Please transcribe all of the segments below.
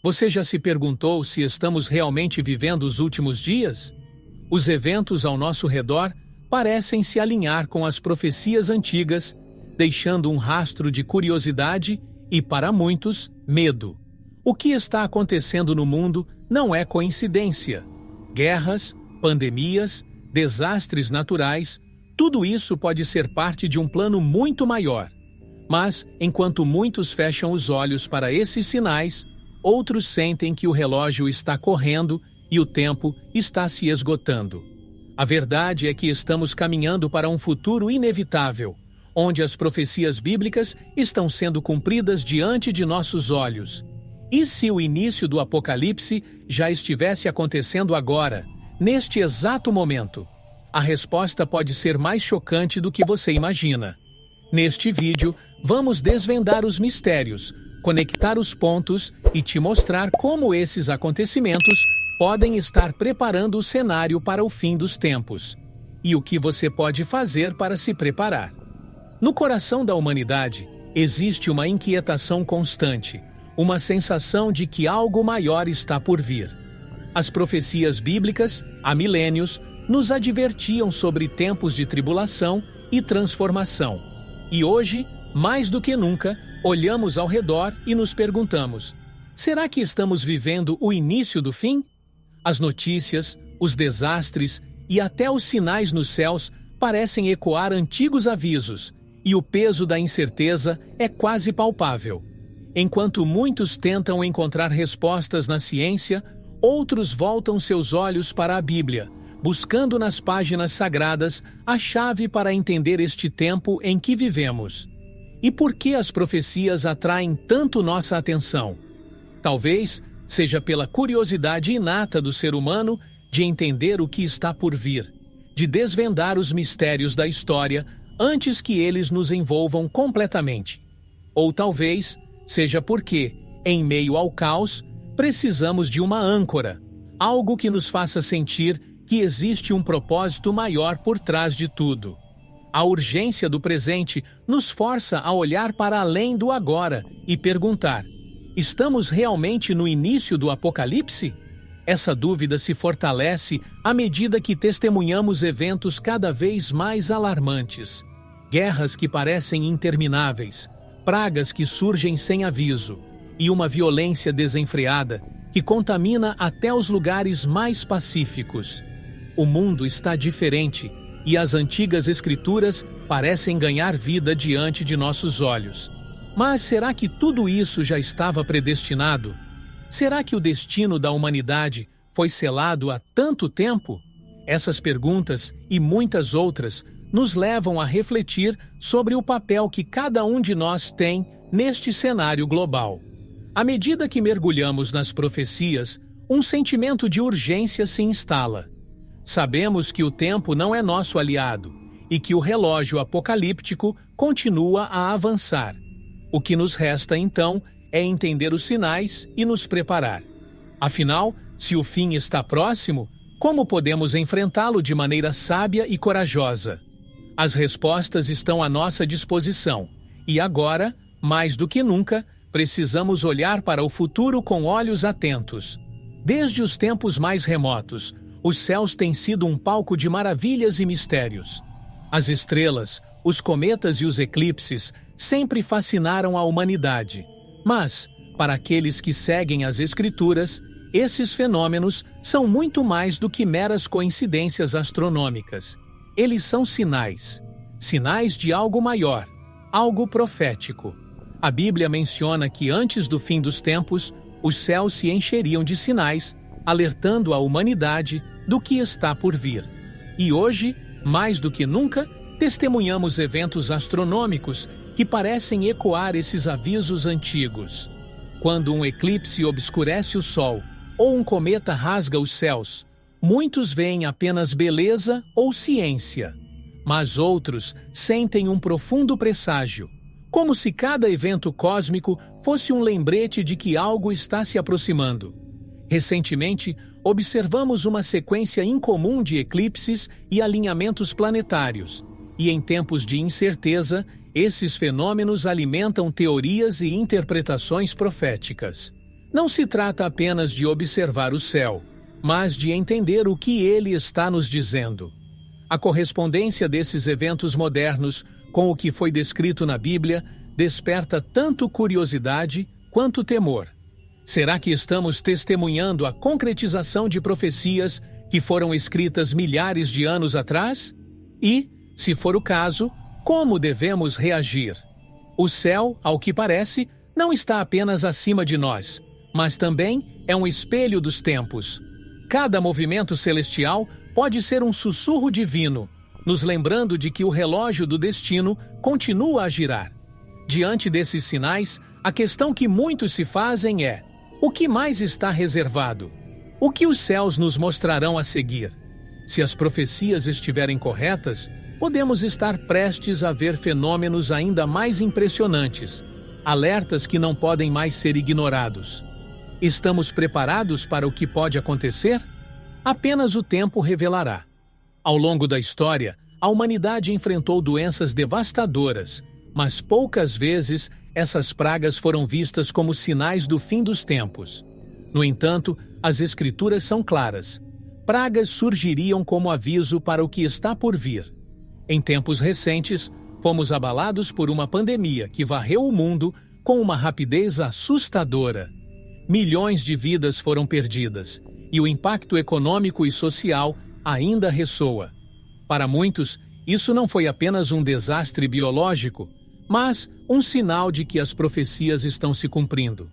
Você já se perguntou se estamos realmente vivendo os últimos dias? Os eventos ao nosso redor parecem se alinhar com as profecias antigas, deixando um rastro de curiosidade e, para muitos, medo. O que está acontecendo no mundo não é coincidência. Guerras, pandemias, desastres naturais, tudo isso pode ser parte de um plano muito maior. Mas, enquanto muitos fecham os olhos para esses sinais, outros sentem que o relógio está correndo e o tempo está se esgotando. A verdade é que estamos caminhando para um futuro inevitável, onde as profecias bíblicas estão sendo cumpridas diante de nossos olhos. E se o início do Apocalipse já estivesse acontecendo agora, neste exato momento? A resposta pode ser mais chocante do que você imagina. Neste vídeo, vamos desvendar os mistérios, conectar os pontos e te mostrar como esses acontecimentos podem estar preparando o cenário para o fim dos tempos. E o que você pode fazer para se preparar. No coração da humanidade, existe uma inquietação constante, uma sensação de que algo maior está por vir. As profecias bíblicas, há milênios, nos advertiam sobre tempos de tribulação e transformação. E hoje, mais do que nunca, olhamos ao redor e nos perguntamos: será que estamos vivendo o início do fim? As notícias, os desastres e até os sinais nos céus parecem ecoar antigos avisos, e o peso da incerteza é quase palpável. Enquanto muitos tentam encontrar respostas na ciência, outros voltam seus olhos para a Bíblia, buscando nas páginas sagradas a chave para entender este tempo em que vivemos. E por que as profecias atraem tanto nossa atenção? Talvez seja pela curiosidade inata do ser humano de entender o que está por vir, de desvendar os mistérios da história antes que eles nos envolvam completamente. Ou talvez seja porque, em meio ao caos, precisamos de uma âncora, algo que nos faça sentir que existe um propósito maior por trás de tudo. A urgência do presente nos força a olhar para além do agora e perguntar: estamos realmente no início do Apocalipse? Essa dúvida se fortalece à medida que testemunhamos eventos cada vez mais alarmantes. Guerras que parecem intermináveis, pragas que surgem sem aviso, e uma violência desenfreada que contamina até os lugares mais pacíficos. O mundo está diferente e as antigas escrituras parecem ganhar vida diante de nossos olhos. Mas será que tudo isso já estava predestinado? Será que o destino da humanidade foi selado há tanto tempo? Essas perguntas e muitas outras nos levam a refletir sobre o papel que cada um de nós tem neste cenário global. À medida que mergulhamos nas profecias, um sentimento de urgência se instala. Sabemos que o tempo não é nosso aliado e que o relógio apocalíptico continua a avançar. O que nos resta, então, é entender os sinais e nos preparar. Afinal, se o fim está próximo, como podemos enfrentá-lo de maneira sábia e corajosa? As respostas estão à nossa disposição e agora, mais do que nunca, precisamos olhar para o futuro com olhos atentos. Desde os tempos mais remotos, os céus têm sido um palco de maravilhas e mistérios. As estrelas, os cometas e os eclipses sempre fascinaram a humanidade. Mas, para aqueles que seguem as Escrituras, esses fenômenos são muito mais do que meras coincidências astronômicas. Eles são sinais de algo maior, algo profético. A Bíblia menciona que antes do fim dos tempos, os céus se encheriam de sinais, alertando a humanidade do que está por vir. E hoje, mais do que nunca, testemunhamos eventos astronômicos que parecem ecoar esses avisos antigos. Quando um eclipse obscurece o Sol ou um cometa rasga os céus, muitos veem apenas beleza ou ciência, mas outros sentem um profundo presságio, como se cada evento cósmico fosse um lembrete de que algo está se aproximando. Recentemente, observamos uma sequência incomum de eclipses e alinhamentos planetários, e em tempos de incerteza, esses fenômenos alimentam teorias e interpretações proféticas. Não se trata apenas de observar o céu, mas de entender o que ele está nos dizendo. A correspondência desses eventos modernos com o que foi descrito na Bíblia desperta tanto curiosidade quanto temor. Será que estamos testemunhando a concretização de profecias que foram escritas milhares de anos atrás? E, se for o caso, como devemos reagir? O céu, ao que parece, não está apenas acima de nós, mas também é um espelho dos tempos. Cada movimento celestial pode ser um sussurro divino, nos lembrando de que o relógio do destino continua a girar. Diante desses sinais, a questão que muitos se fazem é: o que mais está reservado? O que os céus nos mostrarão a seguir? Se as profecias estiverem corretas, podemos estar prestes a ver fenômenos ainda mais impressionantes, alertas que não podem mais ser ignorados. Estamos preparados para o que pode acontecer? Apenas o tempo revelará. Ao longo da história, a humanidade enfrentou doenças devastadoras, mas poucas vezes essas pragas foram vistas como sinais do fim dos tempos. No entanto, as Escrituras são claras. Pragas surgiriam como aviso para o que está por vir. Em tempos recentes, fomos abalados por uma pandemia que varreu o mundo com uma rapidez assustadora. Milhões de vidas foram perdidas, e o impacto econômico e social ainda ressoa. Para muitos, isso não foi apenas um desastre biológico, mas um sinal de que as profecias estão se cumprindo.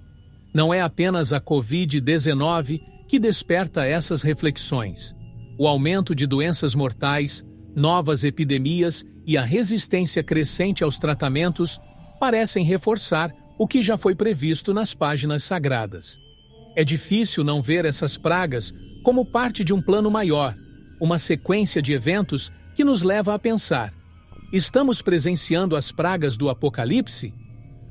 Não é apenas a Covid-19 que desperta essas reflexões. O aumento de doenças mortais, novas epidemias e a resistência crescente aos tratamentos parecem reforçar o que já foi previsto nas páginas sagradas. É difícil não ver essas pragas como parte de um plano maior, uma sequência de eventos que nos leva a pensar: estamos presenciando as pragas do Apocalipse?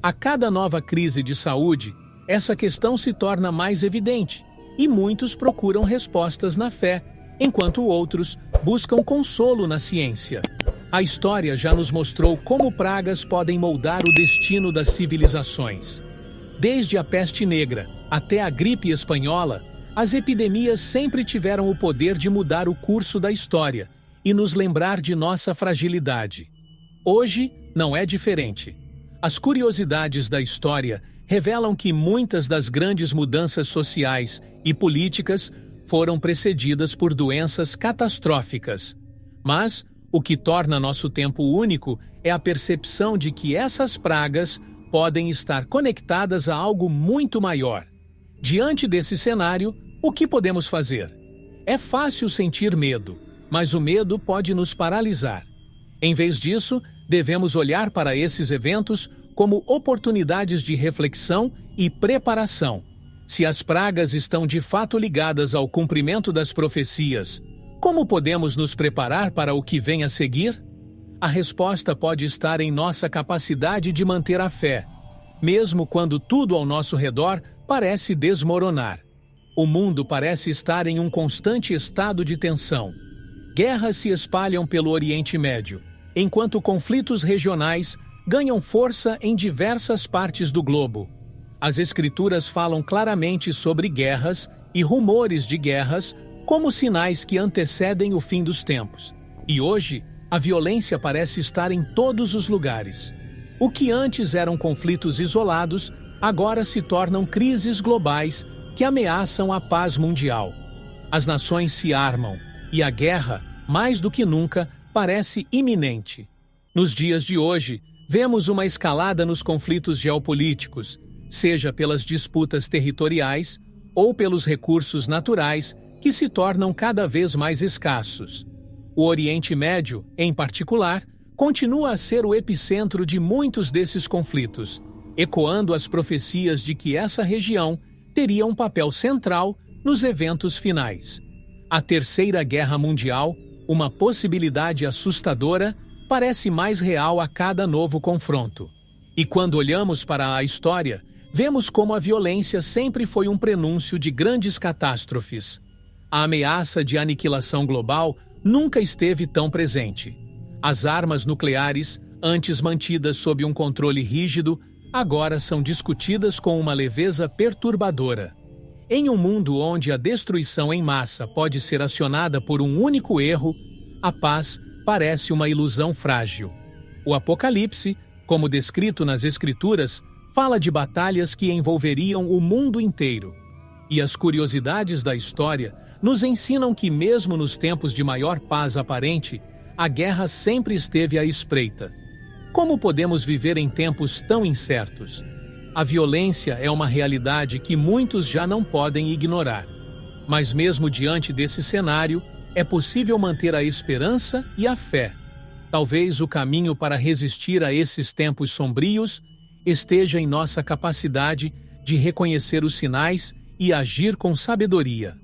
A cada nova crise de saúde, essa questão se torna mais evidente, e muitos procuram respostas na fé, enquanto outros buscam consolo na ciência. A história já nos mostrou como pragas podem moldar o destino das civilizações. Desde a peste negra até a gripe espanhola, as epidemias sempre tiveram o poder de mudar o curso da história e nos lembrar de nossa fragilidade. Hoje não é diferente. As curiosidades da história revelam que muitas das grandes mudanças sociais e políticas foram precedidas por doenças catastróficas. Mas o que torna nosso tempo único é a percepção de que essas pragas podem estar conectadas a algo muito maior. Diante desse cenário, o que podemos fazer? É fácil sentir medo, mas o medo pode nos paralisar. Em vez disso, devemos olhar para esses eventos como oportunidades de reflexão e preparação. Se as pragas estão de fato ligadas ao cumprimento das profecias, como podemos nos preparar para o que vem a seguir? A resposta pode estar em nossa capacidade de manter a fé, mesmo quando tudo ao nosso redor parece desmoronar. O mundo parece estar em um constante estado de tensão. Guerras se espalham pelo Oriente Médio, enquanto conflitos regionais ganham força em diversas partes do globo. As Escrituras falam claramente sobre guerras e rumores de guerras como sinais que antecedem o fim dos tempos. E hoje, a violência parece estar em todos os lugares. O que antes eram conflitos isolados, agora se tornam crises globais que ameaçam a paz mundial. As nações se armam e a guerra, mais do que nunca, parece iminente. Nos dias de hoje, vemos uma escalada nos conflitos geopolíticos, seja pelas disputas territoriais ou pelos recursos naturais que se tornam cada vez mais escassos. O Oriente Médio, em particular, continua a ser o epicentro de muitos desses conflitos, ecoando as profecias de que essa região teria um papel central nos eventos finais. A Terceira Guerra Mundial, uma possibilidade assustadora, parece mais real a cada novo confronto. E quando olhamos para a história, vemos como a violência sempre foi um prenúncio de grandes catástrofes. A ameaça de aniquilação global nunca esteve tão presente. As armas nucleares, antes mantidas sob um controle rígido, agora são discutidas com uma leveza perturbadora. Em um mundo onde a destruição em massa pode ser acionada por um único erro, a paz parece uma ilusão frágil. O Apocalipse, como descrito nas Escrituras, fala de batalhas que envolveriam o mundo inteiro. E as curiosidades da história nos ensinam que, mesmo nos tempos de maior paz aparente, a guerra sempre esteve à espreita. Como podemos viver em tempos tão incertos? A violência é uma realidade que muitos já não podem ignorar. Mas mesmo diante desse cenário, é possível manter a esperança e a fé. Talvez o caminho para resistir a esses tempos sombrios esteja em nossa capacidade de reconhecer os sinais e agir com sabedoria.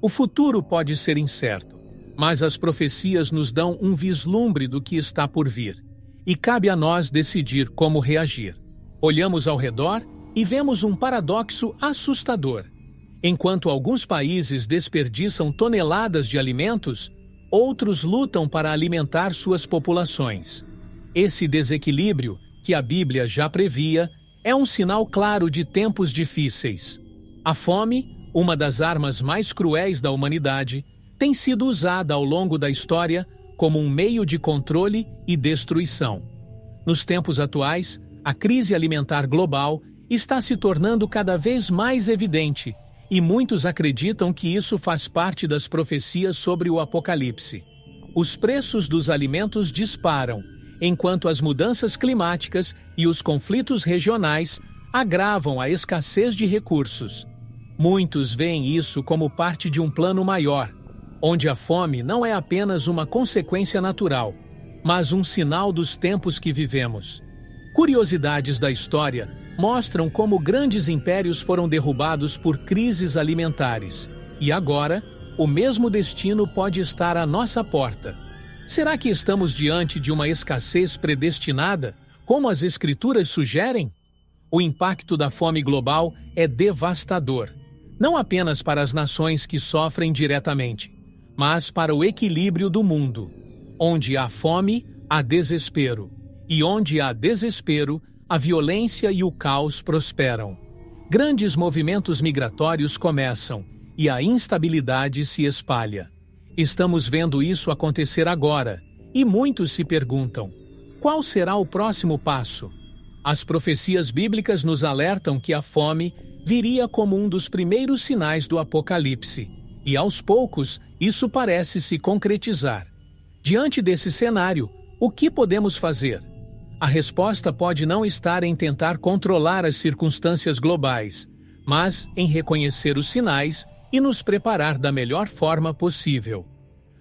O futuro pode ser incerto, mas as profecias nos dão um vislumbre do que está por vir, e cabe a nós decidir como reagir. Olhamos ao redor e vemos um paradoxo assustador. Enquanto alguns países desperdiçam toneladas de alimentos, outros lutam para alimentar suas populações. Esse desequilíbrio, que a Bíblia já previa, é um sinal claro de tempos difíceis. A fome, uma das armas mais cruéis da humanidade, tem sido usada ao longo da história como um meio de controle e destruição. Nos tempos atuais, a crise alimentar global está se tornando cada vez mais evidente, e muitos acreditam que isso faz parte das profecias sobre o Apocalipse. Os preços dos alimentos disparam, enquanto as mudanças climáticas e os conflitos regionais agravam a escassez de recursos. Muitos veem isso como parte de um plano maior, onde a fome não é apenas uma consequência natural, mas um sinal dos tempos que vivemos. Curiosidades da história mostram como grandes impérios foram derrubados por crises alimentares, e agora, o mesmo destino pode estar à nossa porta. Será que estamos diante de uma escassez predestinada, como as Escrituras sugerem? O impacto da fome global é devastador, não apenas para as nações que sofrem diretamente, mas para o equilíbrio do mundo. Onde há fome, há desespero, e onde há desespero, a violência e o caos prosperam. Grandes movimentos migratórios começam, e a instabilidade se espalha. Estamos vendo isso acontecer agora, e muitos se perguntam: qual será o próximo passo? As profecias bíblicas nos alertam que a fome viria como um dos primeiros sinais do Apocalipse, e aos poucos isso parece se concretizar. Diante desse cenário, o que podemos fazer? A resposta pode não estar em tentar controlar as circunstâncias globais, mas em reconhecer os sinais e nos preparar da melhor forma possível.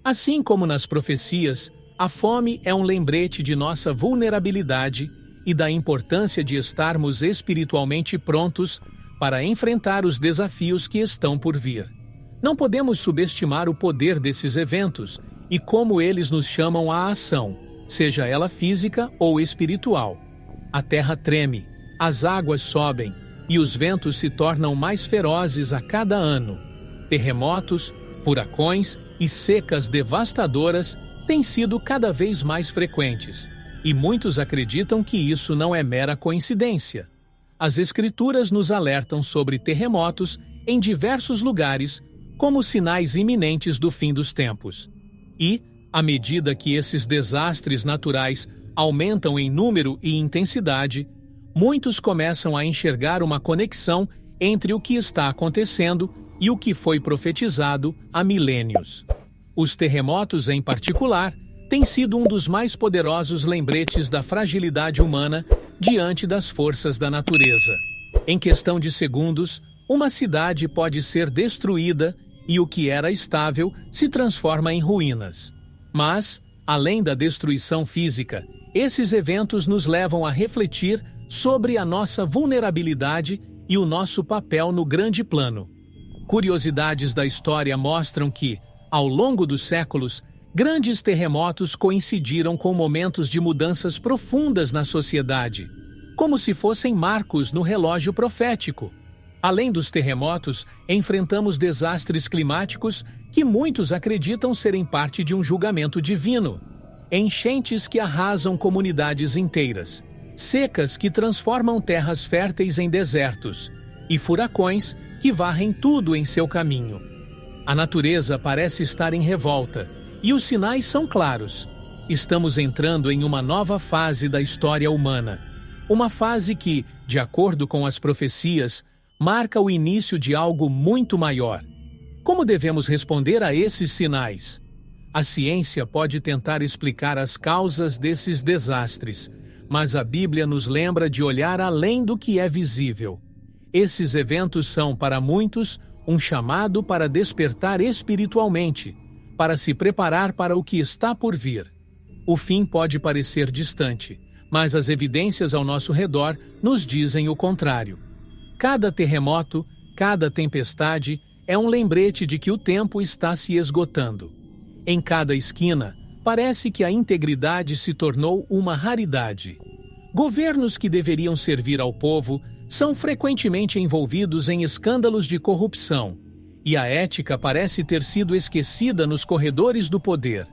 Assim como nas profecias, a fome é um lembrete de nossa vulnerabilidade e da importância de estarmos espiritualmente prontos para enfrentar os desafios que estão por vir. Não podemos subestimar o poder desses eventos e como eles nos chamam à ação, seja ela física ou espiritual. A terra treme, as águas sobem e os ventos se tornam mais ferozes a cada ano. Terremotos, furacões e secas devastadoras têm sido cada vez mais frequentes, e muitos acreditam que isso não é mera coincidência. As Escrituras nos alertam sobre terremotos em diversos lugares como sinais iminentes do fim dos tempos. E, à medida que esses desastres naturais aumentam em número e intensidade, muitos começam a enxergar uma conexão entre o que está acontecendo e o que foi profetizado há milênios. Os terremotos, em particular, têm sido um dos mais poderosos lembretes da fragilidade humana diante das forças da natureza. Em questão de segundos, uma cidade pode ser destruída e o que era estável se transforma em ruínas. Mas, além da destruição física, esses eventos nos levam a refletir sobre a nossa vulnerabilidade e o nosso papel no grande plano. Curiosidades da história mostram que, ao longo dos séculos, grandes terremotos coincidiram com momentos de mudanças profundas na sociedade, como se fossem marcos no relógio profético. Além dos terremotos, enfrentamos desastres climáticos que muitos acreditam serem parte de um julgamento divino. Enchentes que arrasam comunidades inteiras, secas que transformam terras férteis em desertos, e furacões que varrem tudo em seu caminho. A natureza parece estar em revolta, e os sinais são claros. Estamos entrando em uma nova fase da história humana. Uma fase que, de acordo com as profecias, marca o início de algo muito maior. Como devemos responder a esses sinais? A ciência pode tentar explicar as causas desses desastres, mas a Bíblia nos lembra de olhar além do que é visível. Esses eventos são, para muitos, um chamado para despertar espiritualmente, para se preparar para o que está por vir. O fim pode parecer distante, mas as evidências ao nosso redor nos dizem o contrário. Cada terremoto, cada tempestade é um lembrete de que o tempo está se esgotando. Em cada esquina, parece que a integridade se tornou uma raridade. Governos que deveriam servir ao povo são frequentemente envolvidos em escândalos de corrupção, e a ética parece ter sido esquecida nos corredores do poder.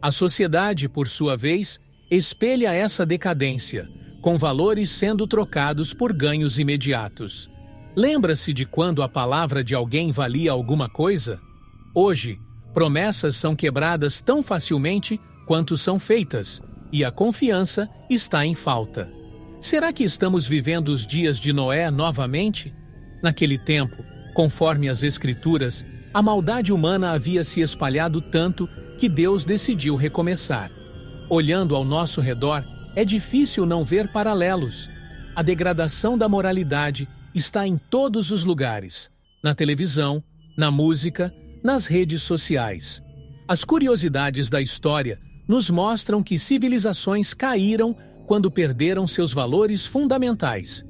A sociedade, por sua vez, espelha essa decadência, com valores sendo trocados por ganhos imediatos. Lembra-se de quando a palavra de alguém valia alguma coisa? Hoje, promessas são quebradas tão facilmente quanto são feitas, e a confiança está em falta. Será que estamos vivendo os dias de Noé novamente? Naquele tempo, conforme as Escrituras, a maldade humana havia se espalhado tanto que Deus decidiu recomeçar. Olhando ao nosso redor, é difícil não ver paralelos. A degradação da moralidade está em todos os lugares, na televisão, na música, nas redes sociais. As curiosidades da história nos mostram que civilizações caíram quando perderam seus valores fundamentais.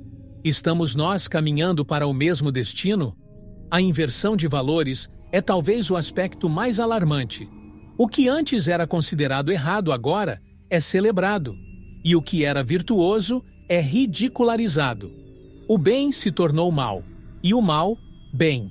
Estamos nós caminhando para o mesmo destino? A inversão de valores é talvez o aspecto mais alarmante. O que antes era considerado errado agora é celebrado, e o que era virtuoso é ridicularizado. O bem se tornou mal, e o mal, bem.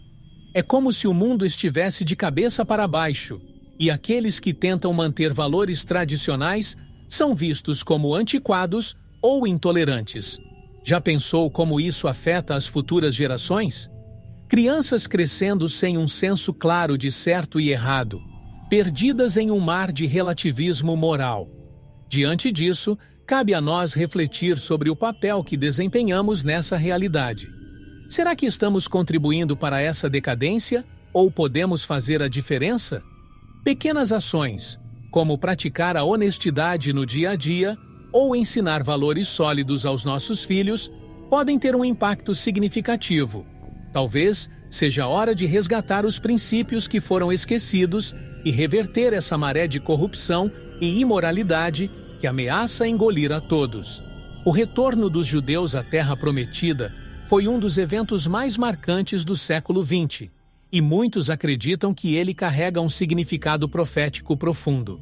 É como se o mundo estivesse de cabeça para baixo, e aqueles que tentam manter valores tradicionais são vistos como antiquados ou intolerantes. Já pensou como isso afeta as futuras gerações? Crianças crescendo sem um senso claro de certo e errado, perdidas em um mar de relativismo moral. Diante disso, cabe a nós refletir sobre o papel que desempenhamos nessa realidade. Será que estamos contribuindo para essa decadência ou podemos fazer a diferença? Pequenas ações, como praticar a honestidade no dia a dia ou ensinar valores sólidos aos nossos filhos, podem ter um impacto significativo. Talvez seja a hora de resgatar os princípios que foram esquecidos e reverter essa maré de corrupção e imoralidade que ameaça engolir a todos. O retorno dos judeus à Terra Prometida foi um dos eventos mais marcantes do século XX, e muitos acreditam que ele carrega um significado profético profundo.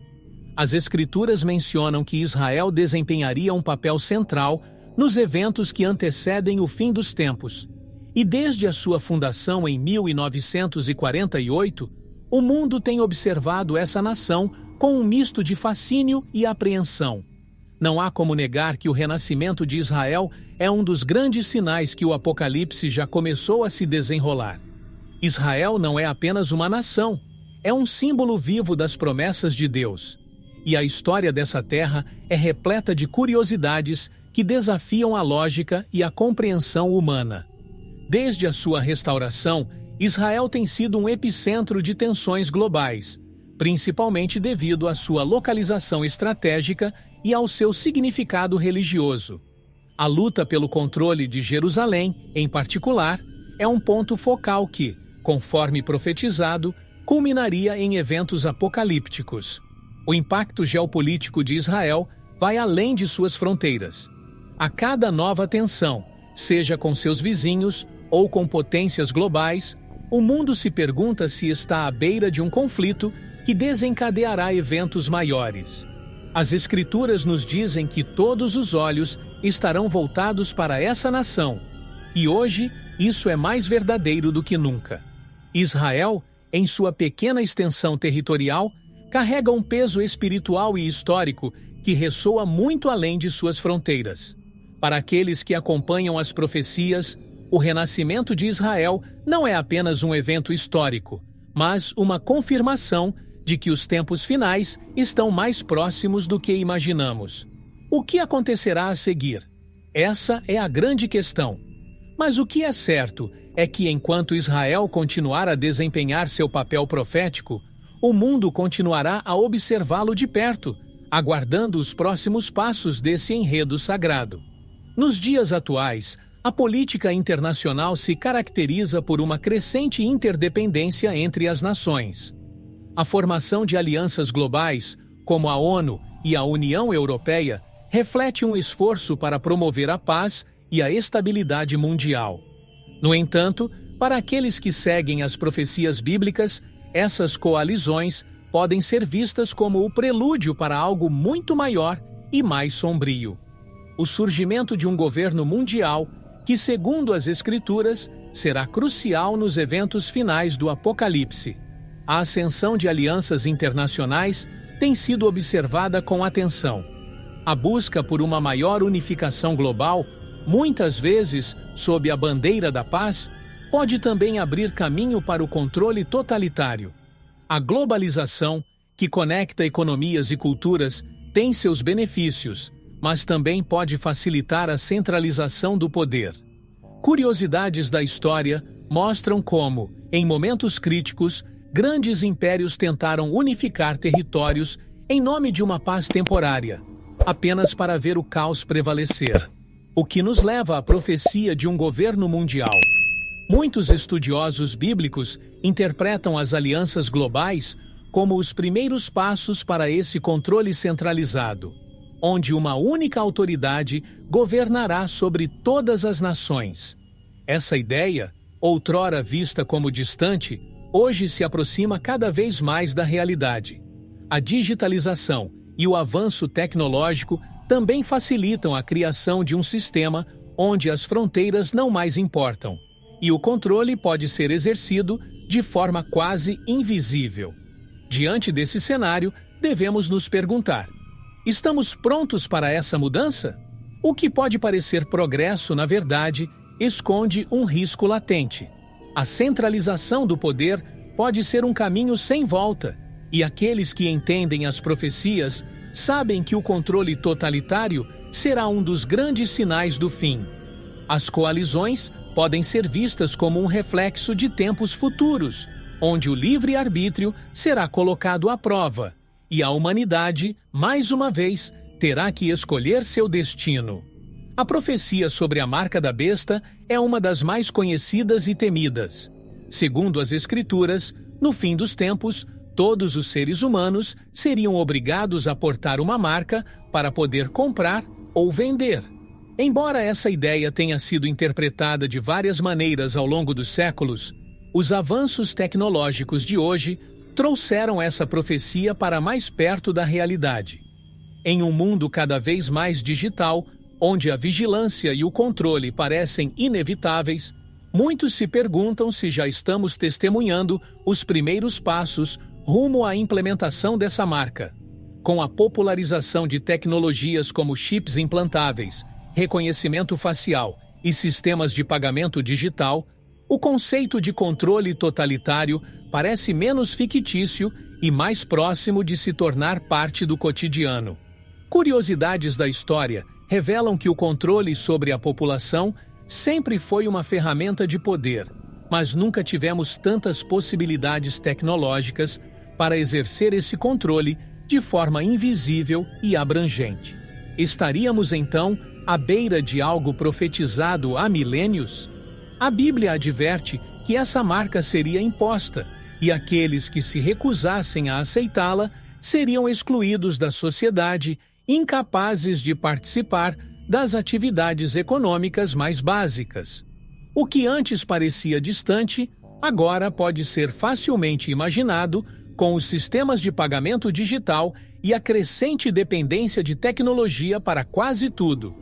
As Escrituras mencionam que Israel desempenharia um papel central nos eventos que antecedem o fim dos tempos. E desde a sua fundação em 1948, o mundo tem observado essa nação com um misto de fascínio e apreensão. Não há como negar que o renascimento de Israel é um dos grandes sinais que o Apocalipse já começou a se desenrolar. Israel não é apenas uma nação, é um símbolo vivo das promessas de Deus. E a história dessa terra é repleta de curiosidades que desafiam a lógica e a compreensão humana. Desde a sua restauração, Israel tem sido um epicentro de tensões globais, principalmente devido à sua localização estratégica e ao seu significado religioso. A luta pelo controle de Jerusalém, em particular, é um ponto focal que, conforme profetizado, culminaria em eventos apocalípticos. O impacto geopolítico de Israel vai além de suas fronteiras. A cada nova tensão, seja com seus vizinhos ou com potências globais, o mundo se pergunta se está à beira de um conflito que desencadeará eventos maiores. As Escrituras nos dizem que todos os olhos estarão voltados para essa nação, e hoje isso é mais verdadeiro do que nunca. Israel, em sua pequena extensão territorial, carrega um peso espiritual e histórico que ressoa muito além de suas fronteiras. Para aqueles que acompanham as profecias, o renascimento de Israel não é apenas um evento histórico, mas uma confirmação de que os tempos finais estão mais próximos do que imaginamos. O que acontecerá a seguir? Essa é a grande questão. Mas o que é certo é que enquanto Israel continuar a desempenhar seu papel profético, o mundo continuará a observá-lo de perto, aguardando os próximos passos desse enredo sagrado. Nos dias atuais, a política internacional se caracteriza por uma crescente interdependência entre as nações. A formação de alianças globais, como a ONU e a União Europeia, reflete um esforço para promover a paz e a estabilidade mundial. No entanto, para aqueles que seguem as profecias bíblicas, essas coalizões podem ser vistas como o prelúdio para algo muito maior e mais sombrio. O surgimento de um governo mundial que, segundo as Escrituras, será crucial nos eventos finais do Apocalipse. A ascensão de alianças internacionais tem sido observada com atenção. A busca por uma maior unificação global, muitas vezes sob a bandeira da paz, pode também abrir caminho para o controle totalitário. A globalização, que conecta economias e culturas, tem seus benefícios, mas também pode facilitar a centralização do poder. Curiosidades da história mostram como, em momentos críticos, grandes impérios tentaram unificar territórios em nome de uma paz temporária, apenas para ver o caos prevalecer. O que nos leva à profecia de um governo mundial. Muitos estudiosos bíblicos interpretam as alianças globais como os primeiros passos para esse controle centralizado, onde uma única autoridade governará sobre todas as nações. Essa ideia, outrora vista como distante, hoje se aproxima cada vez mais da realidade. A digitalização e o avanço tecnológico também facilitam a criação de um sistema onde as fronteiras não mais importam, e o controle pode ser exercido de forma quase invisível. Diante desse cenário, devemos nos perguntar: estamos prontos para essa mudança? O que pode parecer progresso, na verdade, esconde um risco latente. A centralização do poder pode ser um caminho sem volta, e aqueles que entendem as profecias sabem que o controle totalitário será um dos grandes sinais do fim. As coalizões podem ser vistas como um reflexo de tempos futuros, onde o livre-arbítrio será colocado à prova, e a humanidade, mais uma vez, terá que escolher seu destino. A profecia sobre a marca da besta é uma das mais conhecidas e temidas. Segundo as Escrituras, no fim dos tempos, todos os seres humanos seriam obrigados a portar uma marca para poder comprar ou vender. Embora essa ideia tenha sido interpretada de várias maneiras ao longo dos séculos, os avanços tecnológicos de hoje trouxeram essa profecia para mais perto da realidade. Em um mundo cada vez mais digital, onde a vigilância e o controle parecem inevitáveis, muitos se perguntam se já estamos testemunhando os primeiros passos rumo à implementação dessa marca. Com a popularização de tecnologias como chips implantáveis, reconhecimento facial e sistemas de pagamento digital, o conceito de controle totalitário parece menos fictício e mais próximo de se tornar parte do cotidiano. Curiosidades da história revelam que o controle sobre a população sempre foi uma ferramenta de poder, mas nunca tivemos tantas possibilidades tecnológicas para exercer esse controle de forma invisível e abrangente. Estaríamos, então, à beira de algo profetizado há milênios? A Bíblia adverte que essa marca seria imposta, e aqueles que se recusassem a aceitá-la seriam excluídos da sociedade, incapazes de participar das atividades econômicas mais básicas. O que antes parecia distante, agora pode ser facilmente imaginado com os sistemas de pagamento digital e a crescente dependência de tecnologia para quase tudo.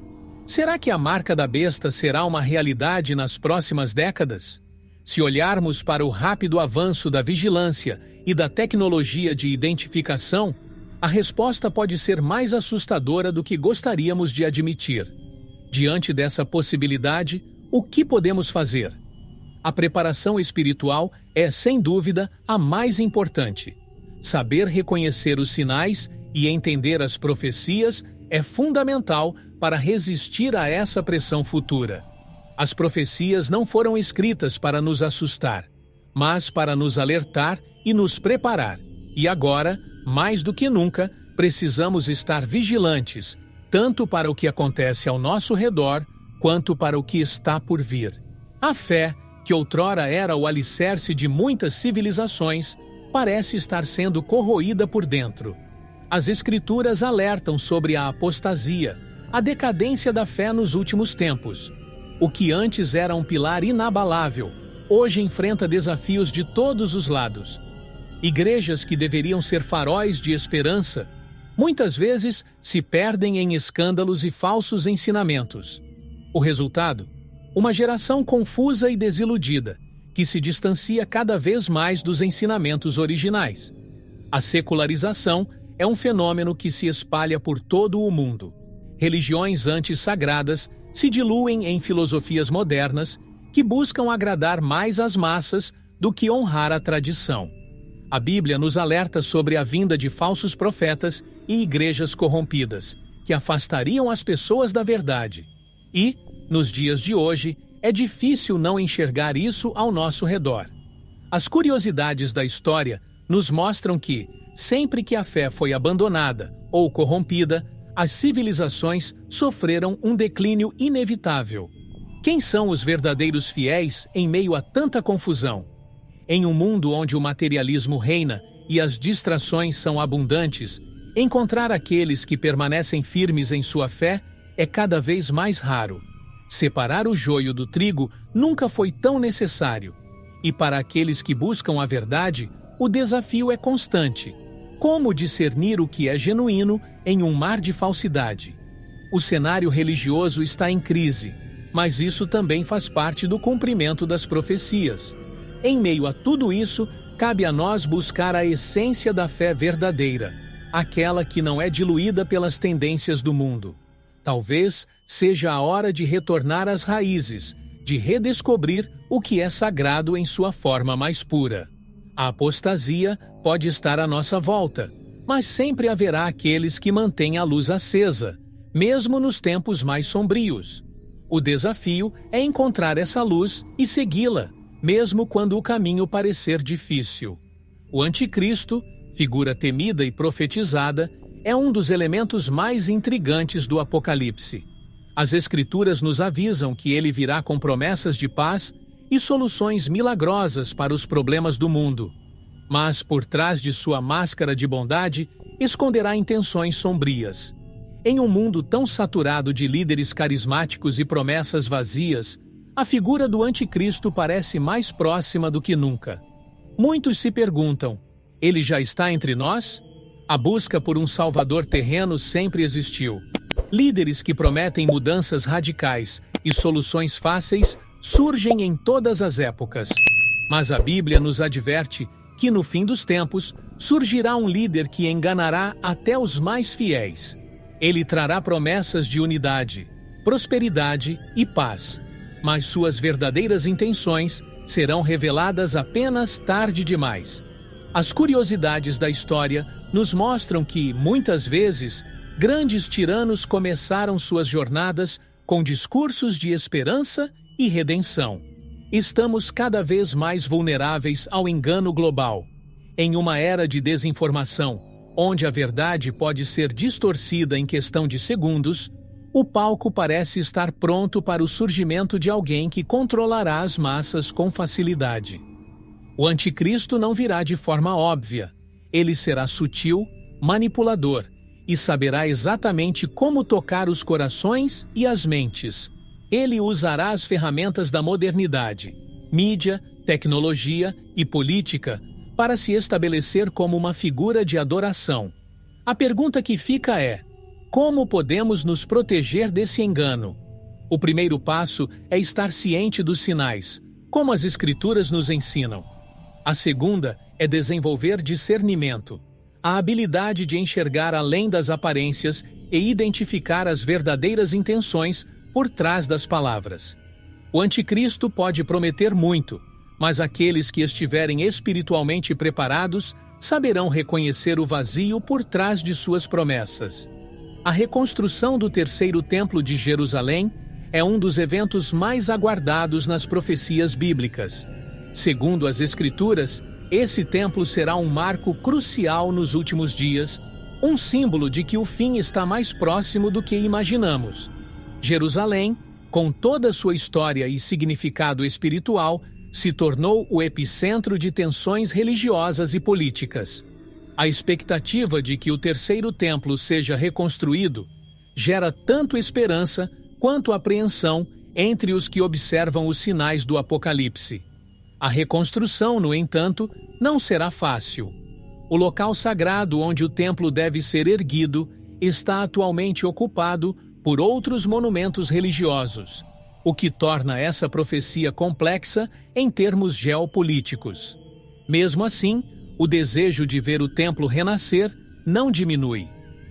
Será que a marca da besta será uma realidade nas próximas décadas? Se olharmos para o rápido avanço da vigilância e da tecnologia de identificação, a resposta pode ser mais assustadora do que gostaríamos de admitir. Diante dessa possibilidade, o que podemos fazer? A preparação espiritual é, sem dúvida, a mais importante. Saber reconhecer os sinais e entender as profecias é fundamental para resistir a essa pressão futura. As profecias não foram escritas para nos assustar, mas para nos alertar e nos preparar. E agora, mais do que nunca, precisamos estar vigilantes, tanto para o que acontece ao nosso redor, quanto para o que está por vir. A fé, que outrora era o alicerce de muitas civilizações, parece estar sendo corroída por dentro. As Escrituras alertam sobre a apostasia, a decadência da fé nos últimos tempos. O que antes era um pilar inabalável, hoje enfrenta desafios de todos os lados. Igrejas que deveriam ser faróis de esperança, muitas vezes se perdem em escândalos e falsos ensinamentos. O resultado? Uma geração confusa e desiludida, que se distancia cada vez mais dos ensinamentos originais. A secularização é um fenômeno que se espalha por todo o mundo. Religiões antissagradas se diluem em filosofias modernas que buscam agradar mais as massas do que honrar a tradição. A Bíblia nos alerta sobre a vinda de falsos profetas e igrejas corrompidas, que afastariam as pessoas da verdade. E, nos dias de hoje, é difícil não enxergar isso ao nosso redor. As curiosidades da história nos mostram que, sempre que a fé foi abandonada ou corrompida, as civilizações sofreram um declínio inevitável. Quem são os verdadeiros fiéis em meio a tanta confusão? Em um mundo onde o materialismo reina e as distrações são abundantes, encontrar aqueles que permanecem firmes em sua fé é cada vez mais raro. Separar o joio do trigo nunca foi tão necessário. E para aqueles que buscam a verdade, o desafio é constante. Como discernir o que é genuíno em um mar de falsidade? O cenário religioso está em crise, mas isso também faz parte do cumprimento das profecias. Em meio a tudo isso, cabe a nós buscar a essência da fé verdadeira, aquela que não é diluída pelas tendências do mundo. Talvez seja a hora de retornar às raízes, de redescobrir o que é sagrado em sua forma mais pura. A apostasia pode estar à nossa volta, mas sempre haverá aqueles que mantêm a luz acesa, mesmo nos tempos mais sombrios. O desafio é encontrar essa luz e segui-la, mesmo quando o caminho parecer difícil. O Anticristo, figura temida e profetizada, é um dos elementos mais intrigantes do Apocalipse. As Escrituras nos avisam que ele virá com promessas de paz e soluções milagrosas para os problemas do mundo. Mas, por trás de sua máscara de bondade, esconderá intenções sombrias. Em um mundo tão saturado de líderes carismáticos e promessas vazias, a figura do Anticristo parece mais próxima do que nunca. Muitos se perguntam: ele já está entre nós? A busca por um salvador terreno sempre existiu. Líderes que prometem mudanças radicais e soluções fáceis surgem em todas as épocas. Mas a Bíblia nos adverte que no fim dos tempos surgirá um líder que enganará até os mais fiéis. Ele trará promessas de unidade, prosperidade e paz, mas suas verdadeiras intenções serão reveladas apenas tarde demais. As curiosidades da história nos mostram que, muitas vezes, grandes tiranos começaram suas jornadas com discursos de esperança e redenção. Estamos cada vez mais vulneráveis ao engano global. Em uma era de desinformação, onde a verdade pode ser distorcida em questão de segundos, o palco parece estar pronto para o surgimento de alguém que controlará as massas com facilidade. O Anticristo não virá de forma óbvia. Ele será sutil, manipulador e saberá exatamente como tocar os corações e as mentes. Ele usará as ferramentas da modernidade, mídia, tecnologia e política para se estabelecer como uma figura de adoração. A pergunta que fica é: como podemos nos proteger desse engano? O primeiro passo é estar ciente dos sinais, como as Escrituras nos ensinam. A segunda é desenvolver discernimento, a habilidade de enxergar além das aparências e identificar as verdadeiras intenções por trás das palavras. O anticristo pode prometer muito, mas aqueles que estiverem espiritualmente preparados saberão reconhecer o vazio por trás de suas promessas. A reconstrução do terceiro templo de Jerusalém é um dos eventos mais aguardados nas profecias bíblicas. Segundo as Escrituras, esse templo será um marco crucial nos últimos dias, um símbolo de que o fim está mais próximo do que imaginamos. Jerusalém, com toda sua história e significado espiritual, se tornou o epicentro de tensões religiosas e políticas. A expectativa de que o terceiro templo seja reconstruído gera tanto esperança quanto apreensão entre os que observam os sinais do Apocalipse. A reconstrução, no entanto, não será fácil. O local sagrado onde o templo deve ser erguido está atualmente ocupado por outros monumentos religiosos, o que torna essa profecia complexa em termos geopolíticos. Mesmo assim, o desejo de ver o templo renascer não diminui.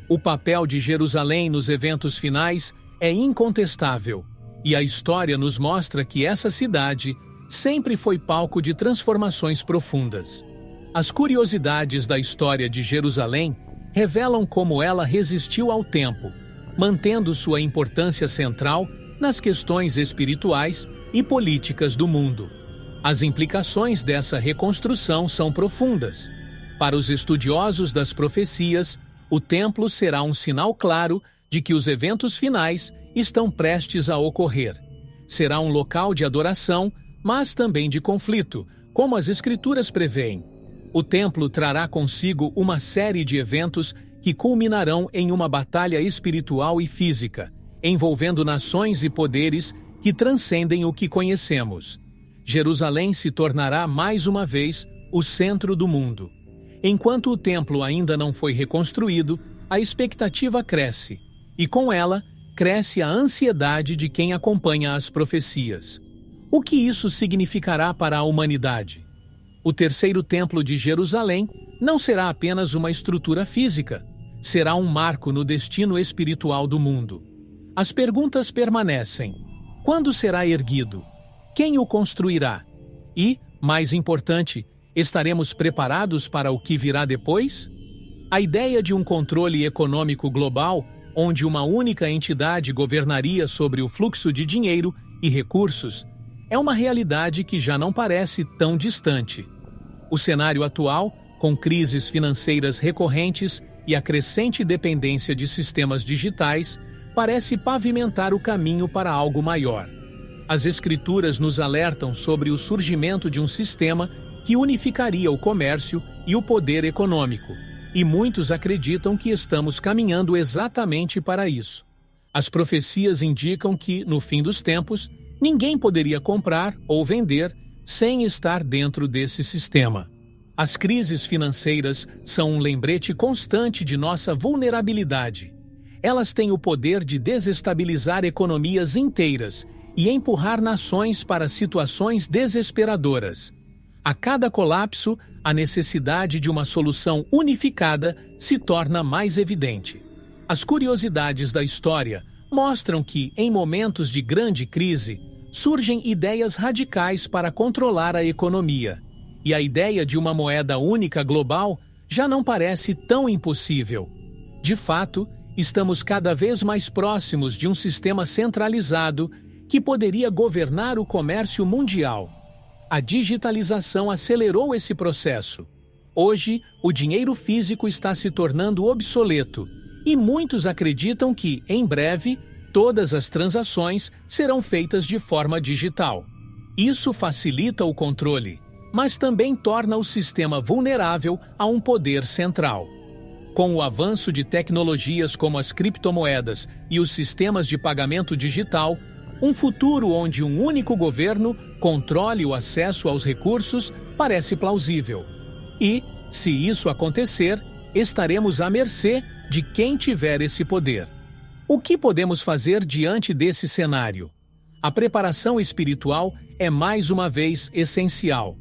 O papel de Jerusalém nos eventos finais é incontestável, e a história nos mostra que essa cidade sempre foi palco de transformações profundas. As curiosidades da história de Jerusalém revelam como ela resistiu ao tempo, mantendo sua importância central nas questões espirituais e políticas do mundo. As implicações dessa reconstrução são profundas. Para os estudiosos das profecias, o templo será um sinal claro de que os eventos finais estão prestes a ocorrer. Será um local de adoração, mas também de conflito, como as Escrituras prevêem. O templo trará consigo uma série de eventos que culminarão em uma batalha espiritual e física, envolvendo nações e poderes que transcendem o que conhecemos. Jerusalém se tornará mais uma vez o centro do mundo. Enquanto o templo ainda não foi reconstruído, a expectativa cresce, e com ela cresce a ansiedade de quem acompanha as profecias. O que isso significará para a humanidade? O terceiro templo de Jerusalém não será apenas uma estrutura física, será um marco no destino espiritual do mundo. As perguntas permanecem: quando será erguido? Quem o construirá? E, mais importante, estaremos preparados para o que virá depois? A ideia de um controle econômico global, onde uma única entidade governaria sobre o fluxo de dinheiro e recursos, é uma realidade que já não parece tão distante. O cenário atual, com crises financeiras recorrentes e a crescente dependência de sistemas digitais, parece pavimentar o caminho para algo maior. As Escrituras nos alertam sobre o surgimento de um sistema que unificaria o comércio e o poder econômico, e muitos acreditam que estamos caminhando exatamente para isso. As profecias indicam que, no fim dos tempos, ninguém poderia comprar ou vender sem estar dentro desse sistema. As crises financeiras são um lembrete constante de nossa vulnerabilidade. Elas têm o poder de desestabilizar economias inteiras e empurrar nações para situações desesperadoras. A cada colapso, a necessidade de uma solução unificada se torna mais evidente. As curiosidades da história mostram que, em momentos de grande crise, surgem ideias radicais para controlar a economia, e a ideia de uma moeda única global já não parece tão impossível. De fato, estamos cada vez mais próximos de um sistema centralizado que poderia governar o comércio mundial. A digitalização acelerou esse processo. Hoje, o dinheiro físico está se tornando obsoleto, e muitos acreditam que, em breve, todas as transações serão feitas de forma digital. Isso facilita o controle, mas também torna o sistema vulnerável a um poder central. Com o avanço de tecnologias como as criptomoedas e os sistemas de pagamento digital, um futuro onde um único governo controle o acesso aos recursos parece plausível. E, se isso acontecer, estaremos à mercê de quem tiver esse poder. O que podemos fazer diante desse cenário? A preparação espiritual é mais uma vez essencial.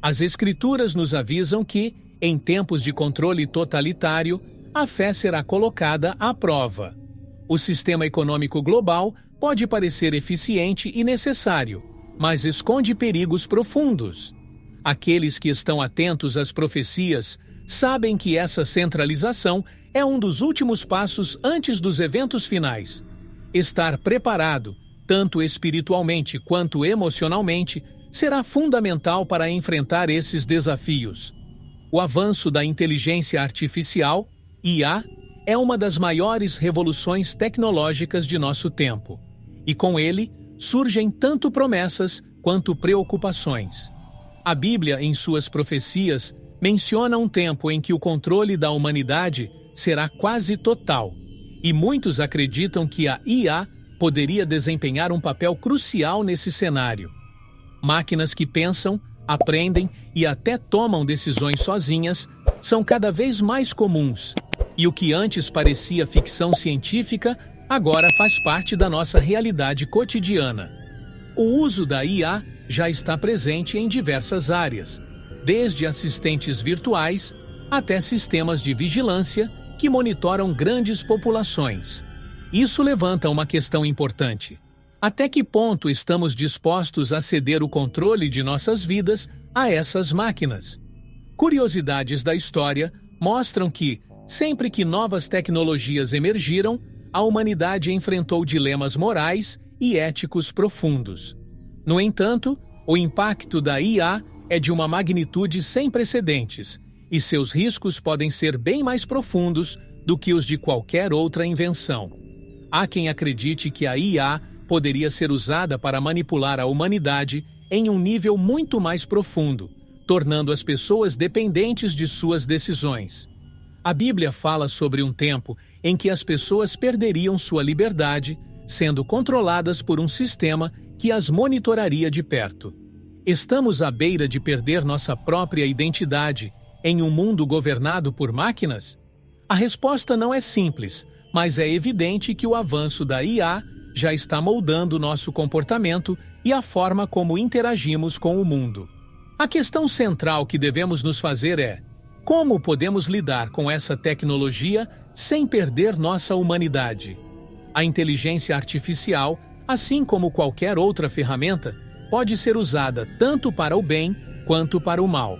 As Escrituras nos avisam que, em tempos de controle totalitário, a fé será colocada à prova. O sistema econômico global pode parecer eficiente e necessário, mas esconde perigos profundos. Aqueles que estão atentos às profecias sabem que essa centralização é um dos últimos passos antes dos eventos finais. Estar preparado, tanto espiritualmente quanto emocionalmente, será fundamental para enfrentar esses desafios. O avanço da inteligência artificial, IA, é uma das maiores revoluções tecnológicas de nosso tempo. E com ele, surgem tanto promessas quanto preocupações. A Bíblia, em suas profecias, menciona um tempo em que o controle da humanidade será quase total, e muitos acreditam que a IA poderia desempenhar um papel crucial nesse cenário. Máquinas que pensam, aprendem e até tomam decisões sozinhas são cada vez mais comuns, e o que antes parecia ficção científica agora faz parte da nossa realidade cotidiana. O uso da IA já está presente em diversas áreas, desde assistentes virtuais até sistemas de vigilância que monitoram grandes populações. Isso levanta uma questão importante. Até que ponto estamos dispostos a ceder o controle de nossas vidas a essas máquinas? Curiosidades da história mostram que, sempre que novas tecnologias emergiram, a humanidade enfrentou dilemas morais e éticos profundos. No entanto, o impacto da IA é de uma magnitude sem precedentes, e seus riscos podem ser bem mais profundos do que os de qualquer outra invenção. Há quem acredite que a IA poderia ser usada para manipular a humanidade em um nível muito mais profundo, tornando as pessoas dependentes de suas decisões. A Bíblia fala sobre um tempo em que as pessoas perderiam sua liberdade, sendo controladas por um sistema que as monitoraria de perto. Estamos à beira de perder nossa própria identidade em um mundo governado por máquinas? A resposta não é simples, mas é evidente que o avanço da IA já está moldando nosso comportamento e a forma como interagimos com o mundo. A questão central que devemos nos fazer é: como podemos lidar com essa tecnologia sem perder nossa humanidade? A inteligência artificial, assim como qualquer outra ferramenta, pode ser usada tanto para o bem quanto para o mal.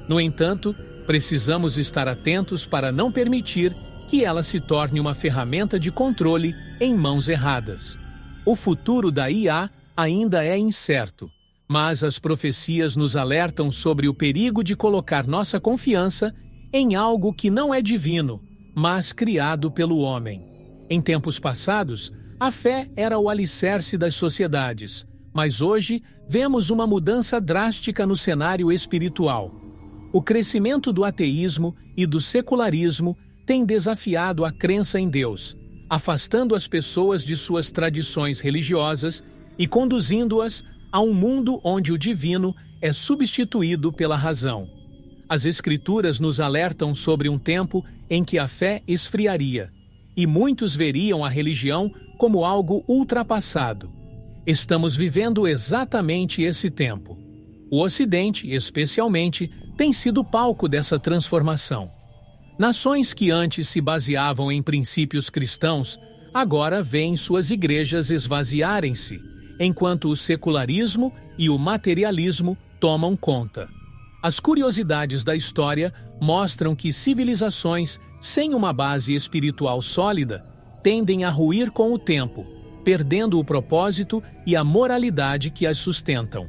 No entanto, precisamos estar atentos para não permitir que ela se torne uma ferramenta de controle em mãos erradas. O futuro da IA ainda é incerto, mas as profecias nos alertam sobre o perigo de colocar nossa confiança em algo que não é divino, mas criado pelo homem. Em tempos passados, a fé era o alicerce das sociedades, mas hoje vemos uma mudança drástica no cenário espiritual. O crescimento do ateísmo e do secularismo tem desafiado a crença em Deus, afastando as pessoas de suas tradições religiosas e conduzindo-as a um mundo onde o divino é substituído pela razão. As Escrituras nos alertam sobre um tempo em que a fé esfriaria, e muitos veriam a religião como algo ultrapassado. Estamos vivendo exatamente esse tempo. O Ocidente, especialmente, tem sido palco dessa transformação. Nações que antes se baseavam em princípios cristãos, agora veem suas igrejas esvaziarem-se, enquanto o secularismo e o materialismo tomam conta. As curiosidades da história mostram que civilizações sem uma base espiritual sólida tendem a ruir com o tempo, perdendo o propósito e a moralidade que as sustentam.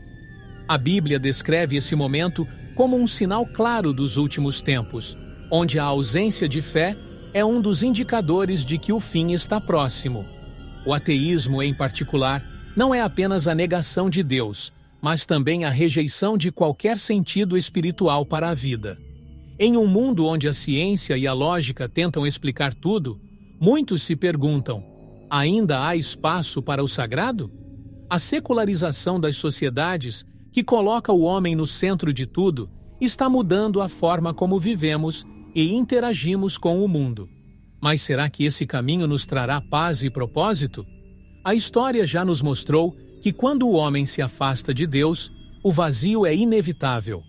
A Bíblia descreve esse momento como um sinal claro dos últimos tempos, onde a ausência de fé é um dos indicadores de que o fim está próximo. O ateísmo, em particular, não é apenas a negação de Deus, mas também a rejeição de qualquer sentido espiritual para a vida. Em um mundo onde a ciência e a lógica tentam explicar tudo, muitos se perguntam: ainda há espaço para o sagrado? A secularização das sociedades, que coloca o homem no centro de tudo, está mudando a forma como vivemos e interagimos com o mundo. Mas será que esse caminho nos trará paz e propósito? A história já nos mostrou que quando o homem se afasta de Deus, o vazio é inevitável.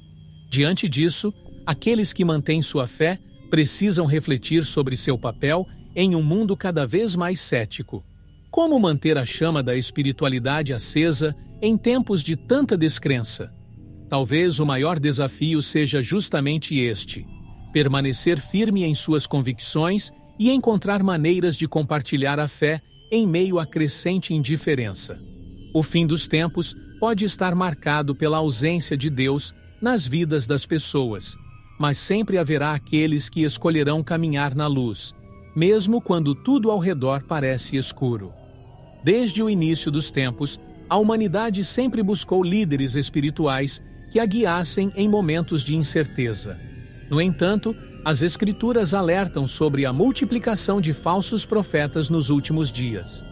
Diante disso, aqueles que mantêm sua fé precisam refletir sobre seu papel em um mundo cada vez mais cético. Como manter a chama da espiritualidade acesa em tempos de tanta descrença? Talvez o maior desafio seja justamente este: permanecer firme em suas convicções e encontrar maneiras de compartilhar a fé em meio à crescente indiferença. O fim dos tempos pode estar marcado pela ausência de Deus nas vidas das pessoas, mas sempre haverá aqueles que escolherão caminhar na luz, mesmo quando tudo ao redor parece escuro. Desde o início dos tempos, a humanidade sempre buscou líderes espirituais que a guiassem em momentos de incerteza. No entanto, as Escrituras alertam sobre a multiplicação de falsos profetas nos últimos dias.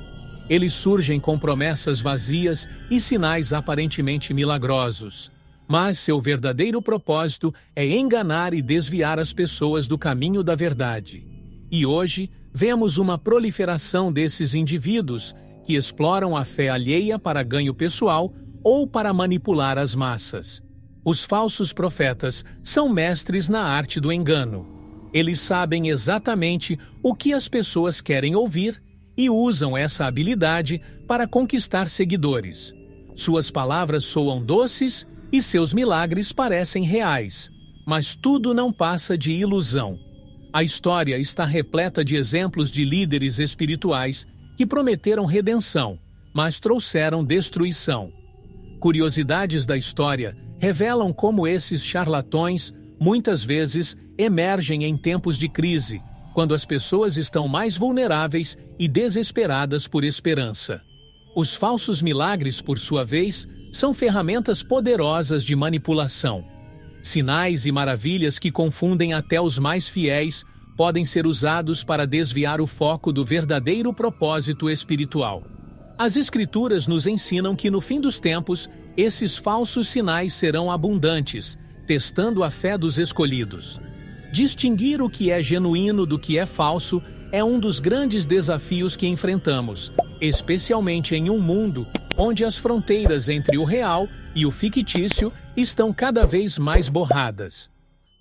Eles surgem com promessas vazias e sinais aparentemente milagrosos, mas seu verdadeiro propósito é enganar e desviar as pessoas do caminho da verdade. E hoje, vemos uma proliferação desses indivíduos que exploram a fé alheia para ganho pessoal ou para manipular as massas. Os falsos profetas são mestres na arte do engano. Eles sabem exatamente o que as pessoas querem ouvir e usam essa habilidade para conquistar seguidores. Suas palavras soam doces e seus milagres parecem reais, mas tudo não passa de ilusão. A história está repleta de exemplos de líderes espirituais que prometeram redenção, mas trouxeram destruição. Curiosidades da história revelam como esses charlatões muitas vezes emergem em tempos de crise, quando as pessoas estão mais vulneráveis e desesperadas por esperança. Os falsos milagres, por sua vez, são ferramentas poderosas de manipulação. Sinais e maravilhas que confundem até os mais fiéis podem ser usados para desviar o foco do verdadeiro propósito espiritual. As Escrituras nos ensinam que no fim dos tempos, esses falsos sinais serão abundantes, testando a fé dos escolhidos. Distinguir o que é genuíno do que é falso é um dos grandes desafios que enfrentamos, especialmente em um mundo onde as fronteiras entre o real e o fictício estão cada vez mais borradas.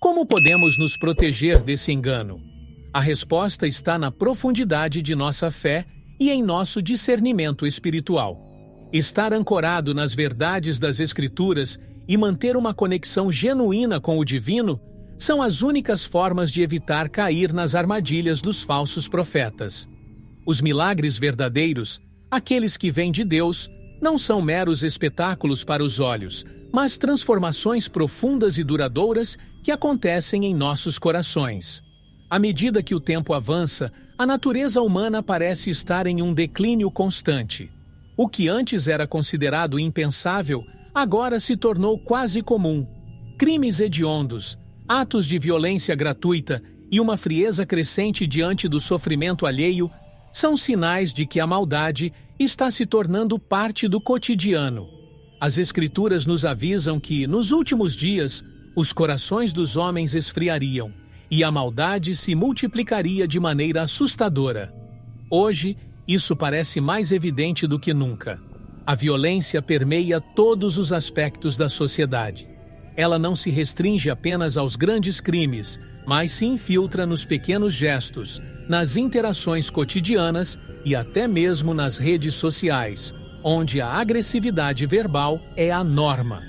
Como podemos nos proteger desse engano? A resposta está na profundidade de nossa fé e em nosso discernimento espiritual. Estar ancorado nas verdades das Escrituras e manter uma conexão genuína com o divino são as únicas formas de evitar cair nas armadilhas dos falsos profetas. Os milagres verdadeiros, aqueles que vêm de Deus, não são meros espetáculos para os olhos, mas transformações profundas e duradouras que acontecem em nossos corações. À medida que o tempo avança, a natureza humana parece estar em um declínio constante. O que antes era considerado impensável, agora se tornou quase comum. Crimes hediondos, atos de violência gratuita e uma frieza crescente diante do sofrimento alheio são sinais de que a maldade está se tornando parte do cotidiano. As Escrituras nos avisam que, nos últimos dias, os corações dos homens esfriariam e a maldade se multiplicaria de maneira assustadora. Hoje, isso parece mais evidente do que nunca. A violência permeia todos os aspectos da sociedade. Ela não se restringe apenas aos grandes crimes, mas se infiltra nos pequenos gestos, nas interações cotidianas e até mesmo nas redes sociais, onde a agressividade verbal é a norma.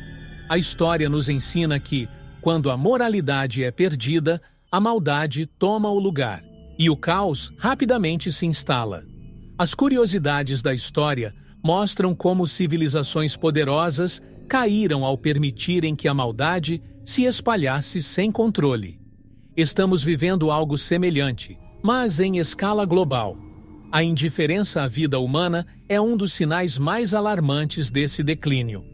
A história nos ensina que, quando a moralidade é perdida, a maldade toma o lugar, e o caos rapidamente se instala. As curiosidades da história mostram como civilizações poderosas caíram ao permitirem que a maldade se espalhasse sem controle. Estamos vivendo algo semelhante, mas em escala global. A indiferença à vida humana é um dos sinais mais alarmantes desse declínio.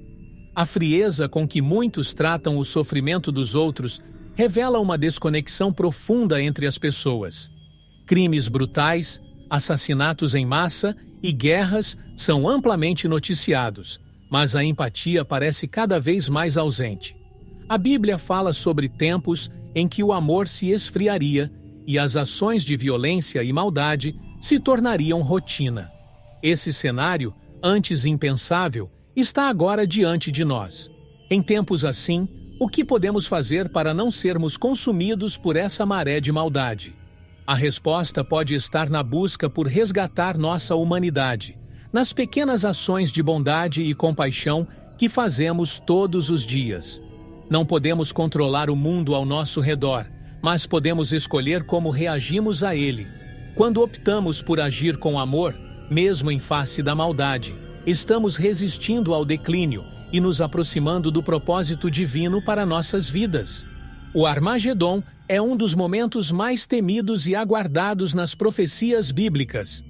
A frieza com que muitos tratam o sofrimento dos outros revela uma desconexão profunda entre as pessoas. Crimes brutais, assassinatos em massa e guerras são amplamente noticiados, mas a empatia parece cada vez mais ausente. A Bíblia fala sobre tempos em que o amor se esfriaria e as ações de violência e maldade se tornariam rotina. Esse cenário, antes impensável, está agora diante de nós. Em tempos assim, o que podemos fazer para não sermos consumidos por essa maré de maldade? A resposta pode estar na busca por resgatar nossa humanidade, nas pequenas ações de bondade e compaixão que fazemos todos os dias. Não podemos controlar o mundo ao nosso redor, mas podemos escolher como reagimos a ele. Quando optamos por agir com amor, mesmo em face da maldade, estamos resistindo ao declínio e nos aproximando do propósito divino para nossas vidas. O Armagedon é um dos momentos mais temidos e aguardados nas profecias bíblicas.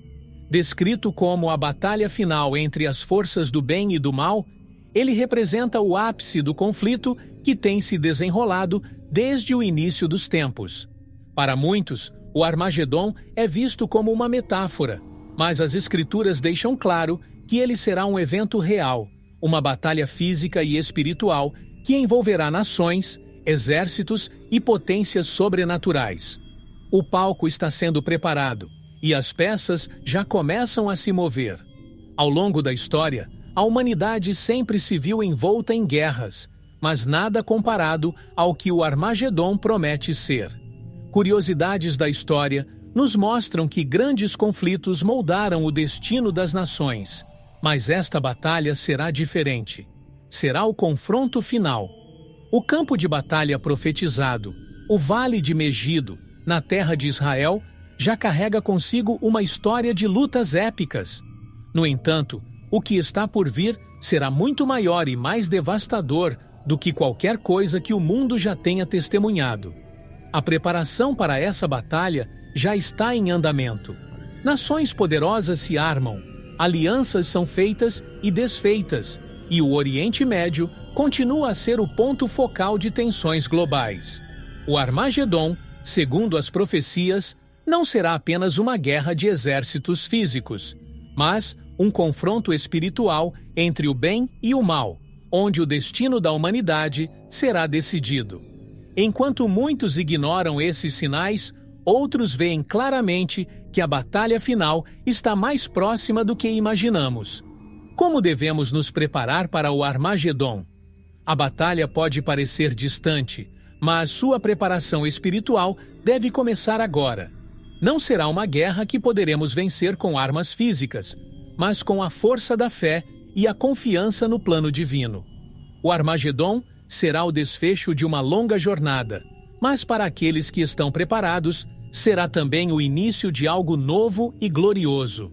Descrito como a batalha final entre as forças do bem e do mal, ele representa o ápice do conflito que tem se desenrolado desde o início dos tempos. Para muitos, o Armagedon é visto como uma metáfora, mas as Escrituras deixam claro que ele será um evento real, uma batalha física e espiritual que envolverá nações, exércitos e potências sobrenaturais. O palco está sendo preparado e as peças já começam a se mover. Ao longo da história, a humanidade sempre se viu envolta em guerras, mas nada comparado ao que o Armagedon promete ser. Curiosidades da história nos mostram que grandes conflitos moldaram o destino das nações, mas esta batalha será diferente. Será o confronto final. O campo de batalha profetizado, o Vale de Megido, na terra de Israel, já carrega consigo uma história de lutas épicas. No entanto, o que está por vir será muito maior e mais devastador do que qualquer coisa que o mundo já tenha testemunhado. A preparação para essa batalha já está em andamento. Nações poderosas se armam, alianças são feitas e desfeitas, e o Oriente Médio continua a ser o ponto focal de tensões globais. O Armagedon, segundo as profecias, não será apenas uma guerra de exércitos físicos, mas um confronto espiritual entre o bem e o mal, onde o destino da humanidade será decidido. Enquanto muitos ignoram esses sinais, outros veem claramente que a batalha final está mais próxima do que imaginamos. Como devemos nos preparar para o Armagedon? A batalha pode parecer distante, mas sua preparação espiritual deve começar agora. Não será uma guerra que poderemos vencer com armas físicas, mas com a força da fé e a confiança no plano divino. O Armagedon será o desfecho de uma longa jornada, mas para aqueles que estão preparados, será também o início de algo novo e glorioso.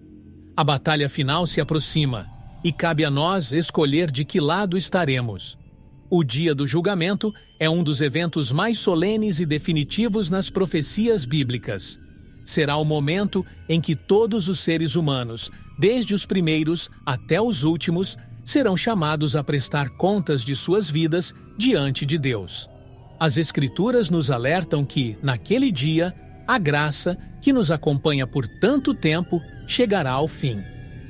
A batalha final se aproxima, e cabe a nós escolher de que lado estaremos. O dia do julgamento é um dos eventos mais solenes e definitivos nas profecias bíblicas. Será o momento em que todos os seres humanos, desde os primeiros até os últimos, serão chamados a prestar contas de suas vidas diante de Deus. As Escrituras nos alertam que, naquele dia, a graça, que nos acompanha por tanto tempo, chegará ao fim.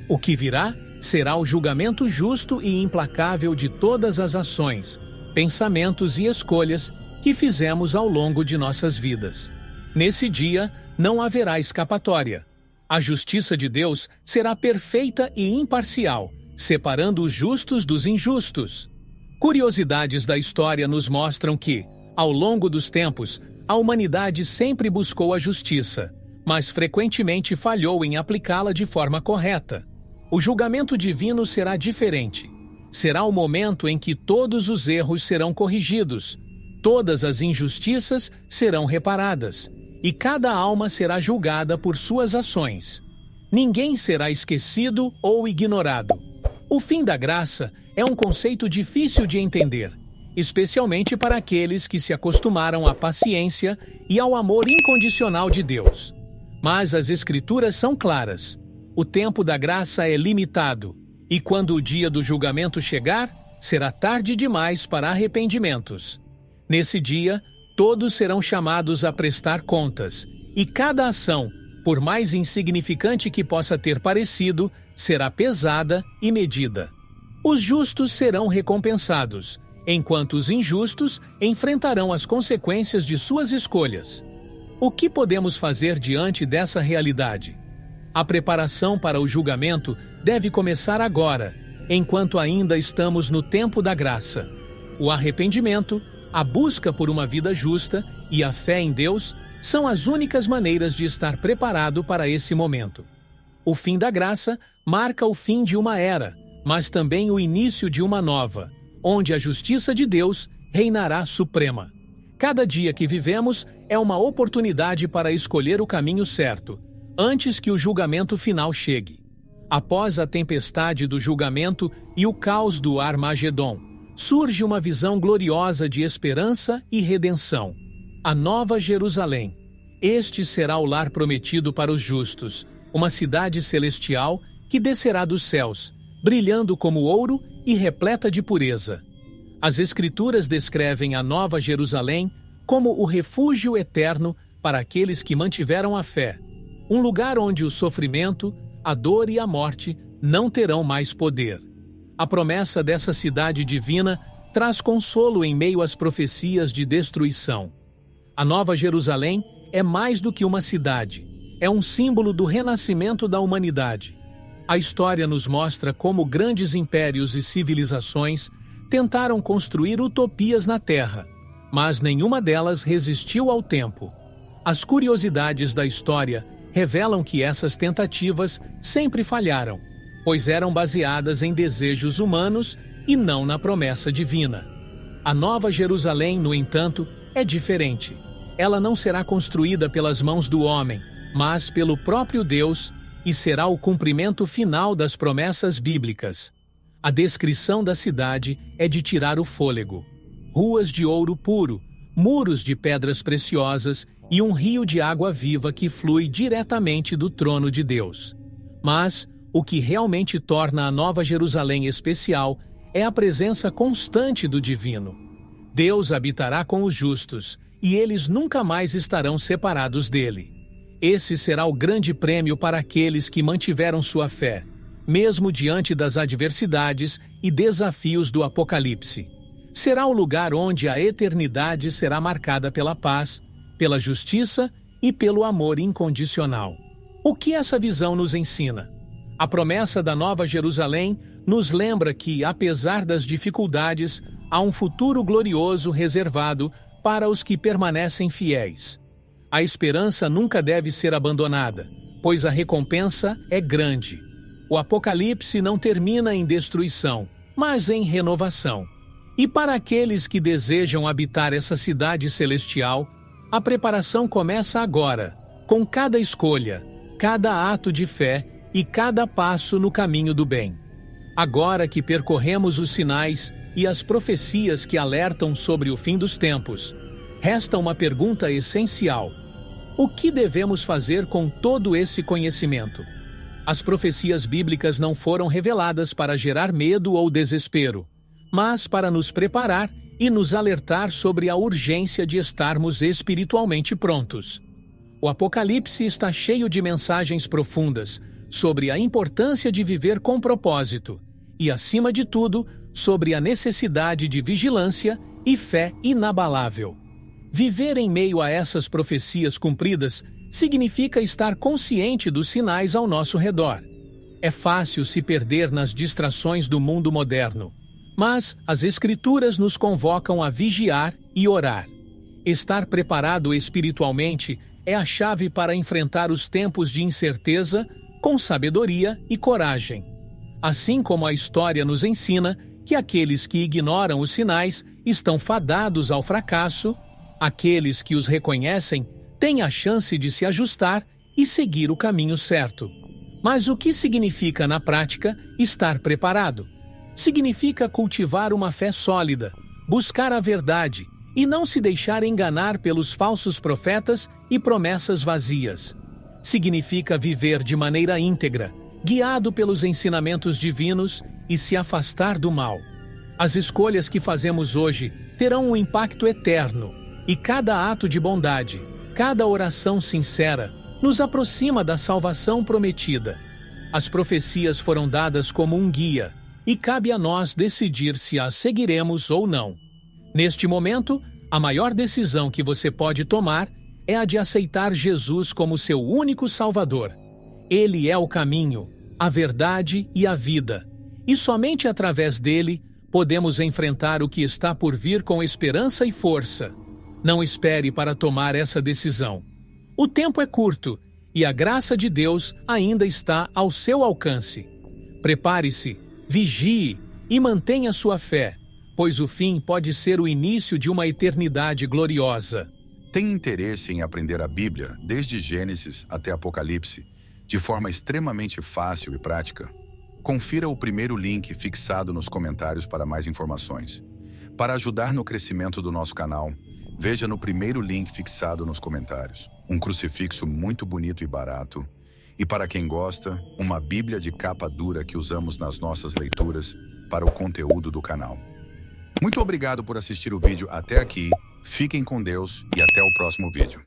O que virá será o julgamento justo e implacável de todas as ações, pensamentos e escolhas que fizemos ao longo de nossas vidas. Nesse dia, não haverá escapatória. A justiça de Deus será perfeita e imparcial, separando os justos dos injustos. Curiosidades da história nos mostram que, ao longo dos tempos, a humanidade sempre buscou a justiça, mas frequentemente falhou em aplicá-la de forma correta. O julgamento divino será diferente. Será o momento em que todos os erros serão corrigidos, todas as injustiças serão reparadas, e cada alma será julgada por suas ações. Ninguém será esquecido ou ignorado. O fim da graça é um conceito difícil de entender, especialmente para aqueles que se acostumaram à paciência e ao amor incondicional de Deus. Mas as Escrituras são claras. O tempo da graça é limitado, e quando o dia do julgamento chegar, será tarde demais para arrependimentos. Nesse dia, todos serão chamados a prestar contas, e cada ação, por mais insignificante que possa ter parecido, será pesada e medida. Os justos serão recompensados, enquanto os injustos enfrentarão as consequências de suas escolhas. O que podemos fazer diante dessa realidade? A preparação para o julgamento deve começar agora, enquanto ainda estamos no tempo da graça. O arrependimento, a busca por uma vida justa e a fé em Deus são as únicas maneiras de estar preparado para esse momento. O fim da graça marca o fim de uma era, mas também o início de uma nova, onde a justiça de Deus reinará suprema. Cada dia que vivemos é uma oportunidade para escolher o caminho certo, antes que o julgamento final chegue. Após a tempestade do julgamento e o caos do Armagedon, surge uma visão gloriosa de esperança e redenção. A Nova Jerusalém. Este será o lar prometido para os justos, uma cidade celestial que descerá dos céus, brilhando como ouro e repleta de pureza. As Escrituras descrevem a Nova Jerusalém como o refúgio eterno para aqueles que mantiveram a fé, um lugar onde o sofrimento, a dor e a morte não terão mais poder. A promessa dessa cidade divina traz consolo em meio às profecias de destruição. A Nova Jerusalém é mais do que uma cidade, é um símbolo do renascimento da humanidade. A história nos mostra como grandes impérios e civilizações tentaram construir utopias na Terra, mas nenhuma delas resistiu ao tempo. As curiosidades da história revelam que essas tentativas sempre falharam, pois eram baseadas em desejos humanos e não na promessa divina. A Nova Jerusalém, no entanto, é diferente. Ela não será construída pelas mãos do homem, mas pelo próprio Deus, e será o cumprimento final das promessas bíblicas. A descrição da cidade é de tirar o fôlego. Ruas de ouro puro, muros de pedras preciosas e um rio de água viva que flui diretamente do trono de Deus. Mas o que realmente torna a Nova Jerusalém especial é a presença constante do divino. Deus habitará com os justos, e eles nunca mais estarão separados dele. Esse será o grande prêmio para aqueles que mantiveram sua fé, mesmo diante das adversidades e desafios do Apocalipse. Será o lugar onde a eternidade será marcada pela paz, pela justiça e pelo amor incondicional. O que essa visão nos ensina? A promessa da Nova Jerusalém nos lembra que, apesar das dificuldades, há um futuro glorioso reservado para os que permanecem fiéis. A esperança nunca deve ser abandonada, pois a recompensa é grande. O Apocalipse não termina em destruição, mas em renovação. E para aqueles que desejam habitar essa cidade celestial, a preparação começa agora, com cada escolha, cada ato de fé e cada passo no caminho do bem. Agora que percorremos os sinais e as profecias que alertam sobre o fim dos tempos, resta uma pergunta essencial: o que devemos fazer com todo esse conhecimento? As profecias bíblicas não foram reveladas para gerar medo ou desespero, mas para nos preparar e nos alertar sobre a urgência de estarmos espiritualmente prontos. O Apocalipse está cheio de mensagens profundas sobre a importância de viver com propósito e, acima de tudo, sobre a necessidade de vigilância e fé inabalável. Viver em meio a essas profecias cumpridas significa estar consciente dos sinais ao nosso redor. É fácil se perder nas distrações do mundo moderno, mas as Escrituras nos convocam a vigiar e orar. Estar preparado espiritualmente é a chave para enfrentar os tempos de incerteza com sabedoria e coragem. Assim como a história nos ensina que aqueles que ignoram os sinais estão fadados ao fracasso, aqueles que os reconhecem têm a chance de se ajustar e seguir o caminho certo. Mas o que significa, na prática, estar preparado? Significa cultivar uma fé sólida, buscar a verdade e não se deixar enganar pelos falsos profetas e promessas vazias. Significa viver de maneira íntegra, guiado pelos ensinamentos divinos e se afastar do mal. As escolhas que fazemos hoje terão um impacto eterno, e cada ato de bondade, cada oração sincera, nos aproxima da salvação prometida. As profecias foram dadas como um guia, e cabe a nós decidir se as seguiremos ou não. Neste momento, a maior decisão que você pode tomar é a de aceitar Jesus como seu único Salvador. Ele é o caminho, a verdade e a vida, e somente através dele podemos enfrentar o que está por vir com esperança e força. Não espere para tomar essa decisão. O tempo é curto e a graça de Deus ainda está ao seu alcance. Prepare-se, vigie e mantenha sua fé, pois o fim pode ser o início de uma eternidade gloriosa. Tem interesse em aprender a Bíblia, desde Gênesis até Apocalipse, de forma extremamente fácil e prática? Confira o primeiro link fixado nos comentários para mais informações. Para ajudar no crescimento do nosso canal, veja no primeiro link fixado nos comentários um crucifixo muito bonito e barato. E para quem gosta, uma Bíblia de capa dura que usamos nas nossas leituras para o conteúdo do canal. Muito obrigado por assistir o vídeo até aqui, fiquem com Deus e até o próximo vídeo.